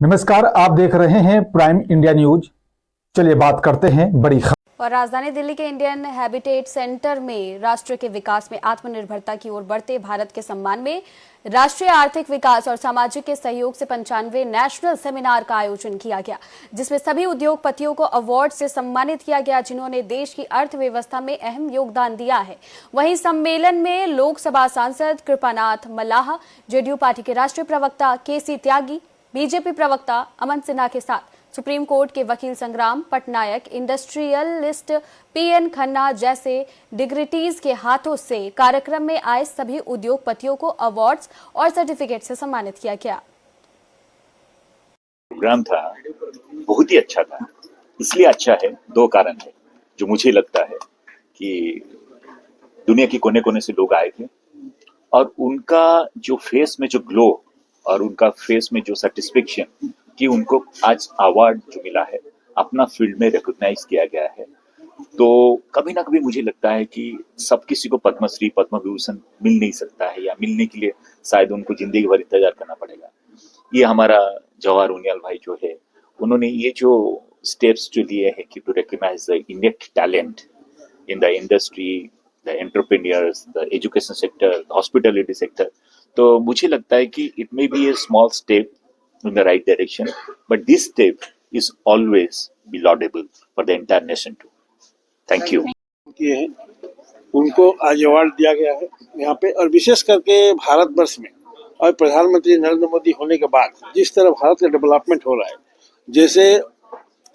नमस्कार, आप देख रहे हैं प्राइम इंडिया न्यूज। चलिए बात करते हैं बड़ी खबर। और राजधानी दिल्ली के इंडियन हैबिटेट सेंटर में राष्ट्र के विकास में आत्मनिर्भरता की ओर बढ़ते भारत के सम्मान में राष्ट्रीय आर्थिक विकास और सामाजिक के सहयोग से 95वें नेशनल सेमिनार का आयोजन किया गया, जिसमें सभी उद्योगपतियों को अवार्ड से सम्मानित किया गया जिन्होंने देश की अर्थव्यवस्था में अहम योगदान दिया है। वहीं सम्मेलन में लोकसभा सांसद कृपानाथ मल्लाह, जेडीयू पार्टी के राष्ट्रीय प्रवक्ता केसी त्यागी, बीजेपी प्रवक्ता अमन सिन्हा के साथ सुप्रीम कोर्ट के वकील संग्राम पटनायक, इंडस्ट्रियलिस्ट पीएन खन्ना जैसे डिग्निटीज के हाथों से कार्यक्रम में आए सभी उद्योगपतियों को अवार्ड्स और सर्टिफिकेट से सम्मानित किया गया। प्रोग्राम था, बहुत ही अच्छा था। इसलिए अच्छा है, दो कारण है जो मुझे लगता है कि दुनिया के कोने कोने से लोग आए थे और उनका जो फेस में जो ग्लो और उनका फेस में जो सेटिस्फेक्शन कि उनको आज अवार्ड जो मिला है, अपना फील्ड में रिकॉग्नाइज किया गया है, तो कभी ना कभी मुझे लगता है कि सब किसी को पद्मश्री पद्म विभूषण मिल नहीं सकता है, या मिलने के लिए शायद उनको जिंदगी भर इंतजार करना पड़ेगा। ये हमारा जवाहर उनियाल भाई जो है, उन्होंने ये जो स्टेप्स जो लिए हैं कि to recognize the Indian talent in the industry, the entrepreneurs, the education sector, the hospitality sector, तो मुझे लगता है कि it may be a small step in the right direction, but this step is always be laudable for the entire nation too. Thank you. उनको आज award दिया गया है यहाँ पे, और विशेष करके भारतवर्ष में और प्रधानमंत्री नरेंद्र मोदी होने के बाद जिस तरह भारत का डेवलपमेंट हो रहा है, जैसे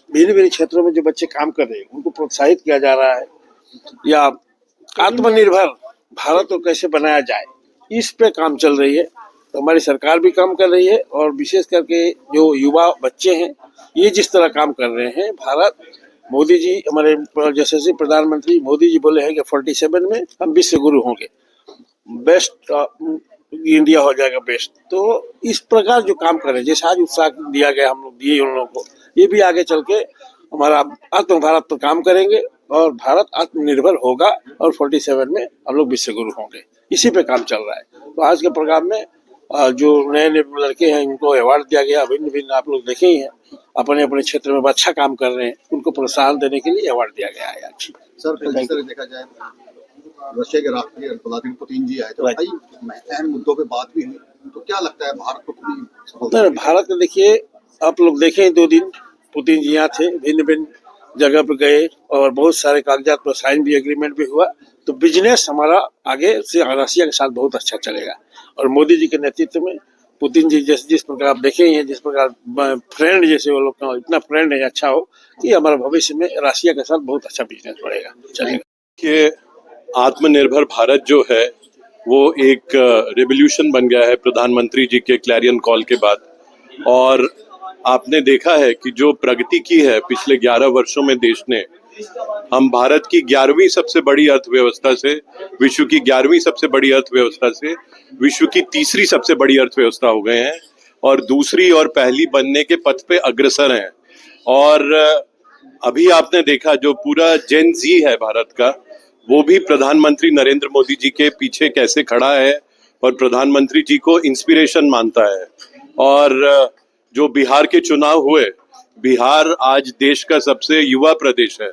भिन्न भिन्न क्षेत्रों में जो बच्चे काम कर रहे हैं उनको प्रोत्साहित किया जा रहा है, या आत्मनिर्भर भारत को कैसे बनाया जाए, इस पे काम चल रही है। तो हमारी सरकार भी काम कर रही है, और विशेष करके जो युवा बच्चे हैं ये जिस तरह काम कर रहे हैं, भारत मोदी जी, हमारे यशस्वी प्रधानमंत्री मोदी जी बोले हैं कि 47 में हम विश्व गुरु होंगे, बेस्ट इंडिया हो जाएगा बेस्ट। तो इस प्रकार जो काम कर रहे हैं, जैसे आज उत्साह दिया गया हम लोग दिए उन लोगों को, ये भी आगे चल के हमारा आत्म भारत पर काम करेंगे और भारत आत्मनिर्भर होगा और 47 में हम लोग विश्व गुरु होंगे। इसी पे काम चल रहा है। तो आज के प्रोग्राम में जो नए नए लड़के हैं उनको अवार्ड दिया गया, भिन्न भिन्न आप लोग देखे ही हैं, अपने अपने क्षेत्र में अच्छा काम कर रहे हैं, उनको प्रोत्साहन देने के लिए अवार्ड दिया गया है। अच्छी सर, जिस तरह देखा जाए रशिया के राष्ट्रपति व्लादिमीर पुतिन जी आए, तो अहम मुद्दों पे बात भी हुई, तो क्या लगता है भारत को कितनी भारत में? देखिए, आप लोग देखें 2 दिन पुतिन जी यहाँ थे, भिन्न भिन्न जगह पर गए और बहुत सारे कागजात पर साइन भी, एग्रीमेंट भी हुआ। तो बिजनेस हमारा आगे से रशिया के साथ बहुत अच्छा चलेगा, और मोदी जी के नेतृत्व में पुतिन जी जिस प्रकार आप देखे ही हैं, जिस प्रकार फ्रेंड जैसे वो लोग, इतना फ्रेंड है अच्छा हो कि हमारा भविष्य में रशिया के साथ बहुत अच्छा बिजनेस बढ़ेगा, चलेगा। कि आत्मनिर्भर भारत जो है वो एक रेवोल्यूशन बन गया है प्रधानमंत्री जी के क्लैरियन कॉल के बाद, और आपने देखा है कि जो प्रगति की है पिछले 11 वर्षों में देश ने, हम भारत की 11वीं सबसे बड़ी अर्थव्यवस्था से विश्व की 11वीं सबसे बड़ी अर्थव्यवस्था से विश्व की 3री सबसे बड़ी अर्थव्यवस्था हो गए हैं, और दूसरी और पहली बनने के पथ पे अग्रसर हैं। और अभी आपने देखा जो पूरा जेन जी है भारत का, वो भी प्रधानमंत्री नरेंद्र मोदी जी के पीछे कैसे खड़ा है और प्रधानमंत्री जी को इंस्पिरेशन मानता है। और जो बिहार के चुनाव हुए, बिहार आज देश का सबसे युवा प्रदेश है,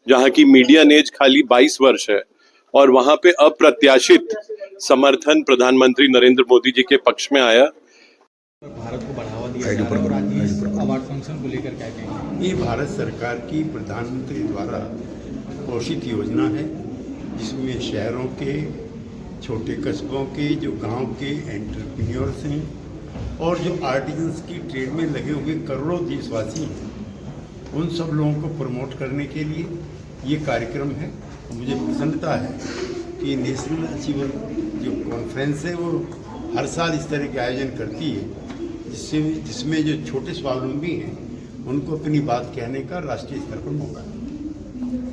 जहाँ की मीडियन एज खाली 22 वर्ष है, और वहाँ पे अप्रत्याशित समर्थन प्रधानमंत्री नरेंद्र मोदी जी के पक्ष में आया। भारत को बढ़ावा दिया जा रहा है, और आज इस अवार्ड फंक्शन को लेकर क्या कहेंगे? ये भारत सरकार की प्रधानमंत्री द्वारा पोषित योजना है, जिसमें शहरों के, छोटे कस्बों के, जो गांव के एंटरप्रेन्योर्स हैं और जो आर्टिजन्स की ट्रेड में लगे हुए करोड़ों देशवासी हैं, उन सब लोगों को प्रमोट करने के लिए ये कार्यक्रम है। मुझे प्रसन्नता है कि नेशनल अचीवर जो कॉन्फ्रेंस है वो हर साल इस तरह के आयोजन करती है, जिसमें जो छोटे स्वावलंबी हैं उनको अपनी बात कहने का राष्ट्रीय स्तर पर मौका है।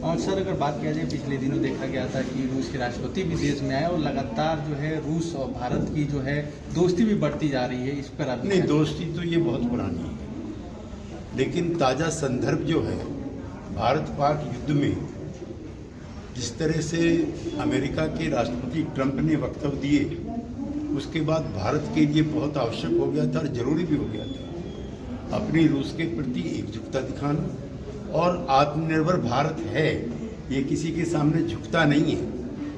और सर, अगर बात किया जाए, पिछले दिनों देखा गया था कि रूस के राष्ट्रपति भी देश में आए, और लगातार जो है रूस और भारत की जो है दोस्ती भी बढ़ती जा रही है, इस पर आप नहीं, दोस्ती तो ये बहुत पुरानी है, लेकिन ताज़ा संदर्भ जो है भारत पाक युद्ध में जिस तरह से अमेरिका के राष्ट्रपति ट्रंप ने वक्तव्य दिए, उसके बाद भारत के लिए बहुत आवश्यक हो गया था और जरूरी भी हो गया था अपनी रूस के प्रति एकजुटता दिखाना और आत्मनिर्भर भारत है, ये किसी के सामने झुकता नहीं है,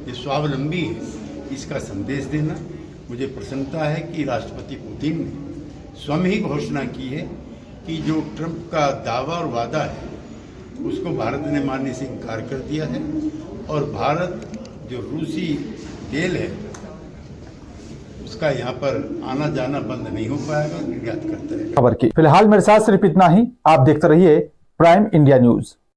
ये स्वावलंबी है, इसका संदेश देना। मुझे प्रसन्नता है कि राष्ट्रपति पुतिन ने स्वयं ही घोषणा की है कि जो ट्रंप का दावा और वादा है उसको भारत ने मानने से इनकार कर दिया है और भारत जो रूसी तेल है उसका यहाँ पर आना जाना बंद नहीं हो पाएगा, निर्यात करता है। खबर की फिलहाल मेरे साथ सिर्फ इतना ही। आप देखते रहिए प्राइम इंडिया न्यूज।